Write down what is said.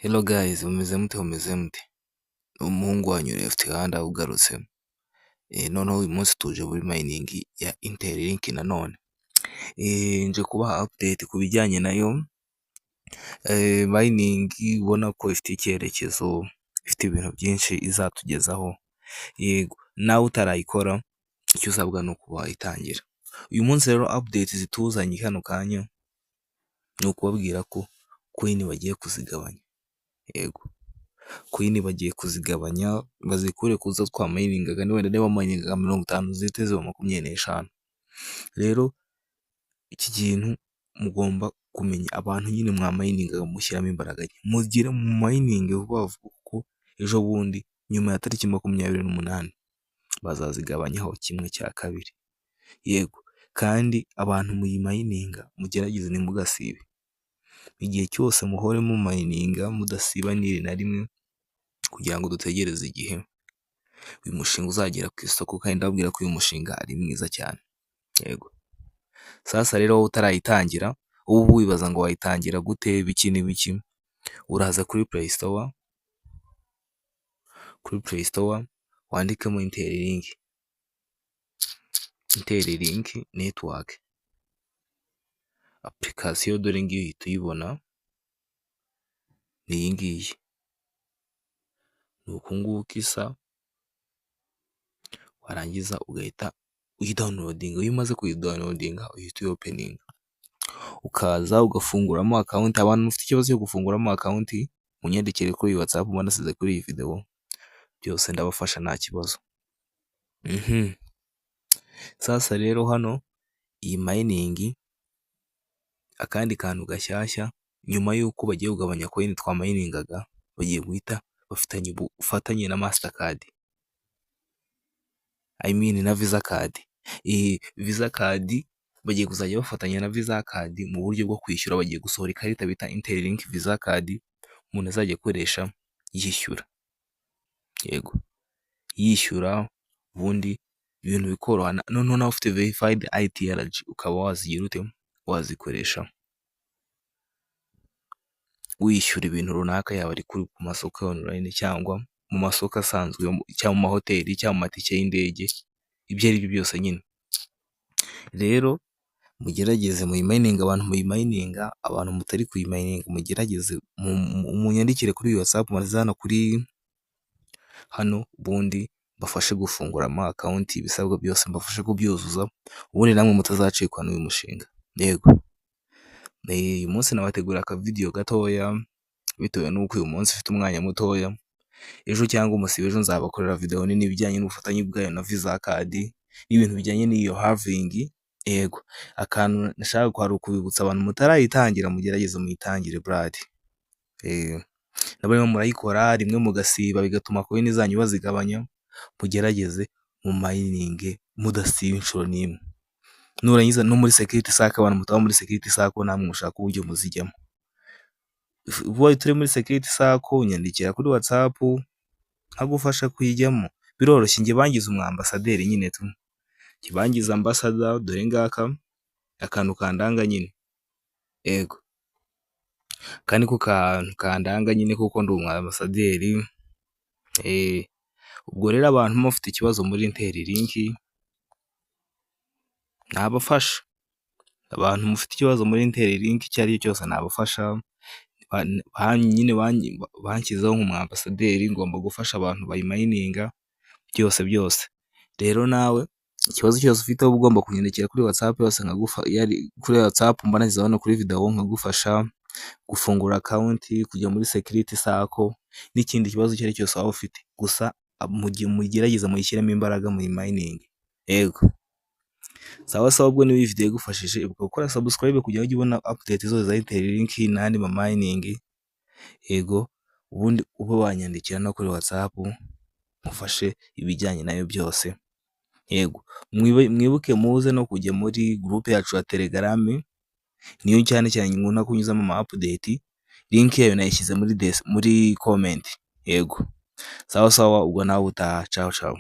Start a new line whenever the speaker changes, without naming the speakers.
Hello guys, mumeze mute? Umuhungu wanyu Left Hand ugarutse. Noneho uyu munsi tuje muri mining ya Interlink nanone. Nje kubaha update ku bijyanye nayo. Mining ubona ko ifite icyerekezo, ifite ibintu byinshi izatugezaho. Yego, nawe utarayikora icyo usabwa ni ukuba itangira. Uyu munsi rero update zituzanye hano kanya ni ukubabwira ko coin bagiye kuzigabanya. Yego, coin bagiye kuzigabanya bazikure kuzo twa miningaga ni wenda niba miningaga 50 ziteze 25. Rero iki kintu mugomba kumenya, abantu nyine mwa miningaga mushyiramo imbaraga, mugire mu mining vuba kuko ejo bundi nyuma ya tariki 28 bazazigabanyaho 1/2. Yego, kandi abantu muyi mininga mugerageze nimugasibe. Igihe cyose muhore mu mininga mudasiba na rimwe kugira ngo dutegereze igihe uyu mushinga uzagera ku isoko, kandi ndababwira ko uyu mushinga ari mwiza cyane. Yego, sasa rero wowe utarayitangira, ubu wibaza ngo wayitangira gute biki n'ibiki, uraza kuri Play Store wandikemo Interlink network application, dore ngiyo uhita uyibona, ni iyi ngiyi. Ni uku nguku isa, warangiza ugahita uyidownloadinga. Iyo umaze kuyidownloadinga uhita uyopeninga, ukaza ugafunguramo account. Abantu mufite ikibazo cyo gufunguramo account munyandikire kuri WhatsApp manasize kuri iyi video, byose ndabafasha nta kibazo. Sasa rero hano iyi mining, akandi kantu gashyashya, nyuma yuko bagiye kugabanya coin twa miningaga, bagiye guhita bafitanye ubufatanye na Mastercard, I mean na Visa card. Visa card bagiye kuzajya bafatanya na Visa card mu buryo bwo kwishyura. Bagiye gusohora ikarita bita Interlink Visa card, umuntu azajya akoresha yishyura. Yego, yishyura ubundi ibintu bikorohana. Noneho nawe ufite verified ITRG ukaba wazigira ute, wazikoresha wishyura ibintu runaka, yaba ari kuri ku masoko online cyangwa mu masoko asanzwe cyangwa mu mahoteli cyangwa mu matike y'indege, ibyo ari byo byose nyine. Rero mugerageze mu mining, abantu mu mining, abantu mutari ku mining mugerageze munyandikire kuri WhatsApp marizana kuri hano, ubundi bafashe gufungura ama account, ibisabwa byose mbafashe kubyuzuza, ubundi namwe mutazacikwa n'uyu mushinga. Yego, uyu munsi nabategura aka video gatoya bitewe n'uko uyu munsi ufite umwanya mutoya. Ejo cyangwa umusibe ejo nzabakorera video nini bijyanye n'ubufatanye bwayo na Visa card n'ibintu bijyanye n'iyo halving. Yego, akantu nashaka kwari ukubibutsa abantu mutarayitangira, mugerageze muyitangire brad. Nabarimo murayikora rimwe mugasiba bigatuma coin zanyu bazigabanya, mugerageze mu mining mudasiba inshuro n'imwe. Nurangiza no muri security saka, abantu mutaba muri security saka namwe mushaka uburyo muzijyamo. Vuba turi muri security saka unyandikira kuri WhatsApp nkagufasha kuyijyamo, biroroshye. Nge bangize umwambasaderi nyine tu, kibangiza ambassador, dore ngaka akantu kandanga nyine. Yego, kandi ko kandanga nyine kuko ndi umwambasaderi. Ubwo rero abantu mufite ikibazo muri Interlink nabafasha, abantu mufite ikibazo muri Interlink icyo ari cyo cyose nabafasha. Nyine banshyizeho nk'umwambasaderi, ngomba gufasha abantu bayimayininga byose. Rero nawe ikibazo cyose ufite uba ugomba kunyandikira kuri WhatsApp yose kuri WhatsApp mba nashyizeho no kuri video nkagufasha gufungura account, kujya muri security sako n'ikindi kibazo icyo ari cyose waba ufite. Gusa mugerageza muyishyiremo imbaraga mu mining. Yego, sawa ubwo niba iyi video igufashije ibuka gukora subscribe kugira ngo ujye ubona update zose za Interlink n'andi ma mining. Yego, ubundi ube wanyandikira no kuri WhatsApp mufashe ibijyanye nayo byose. Yego, mwibuke muze no kujya muri group yacu ya Telegram, niyo cyane nkunda kunyuzamo ama update. Link yayo nayishyize muri comment. Yego, sawa ubwo nawe utaha. Ciao.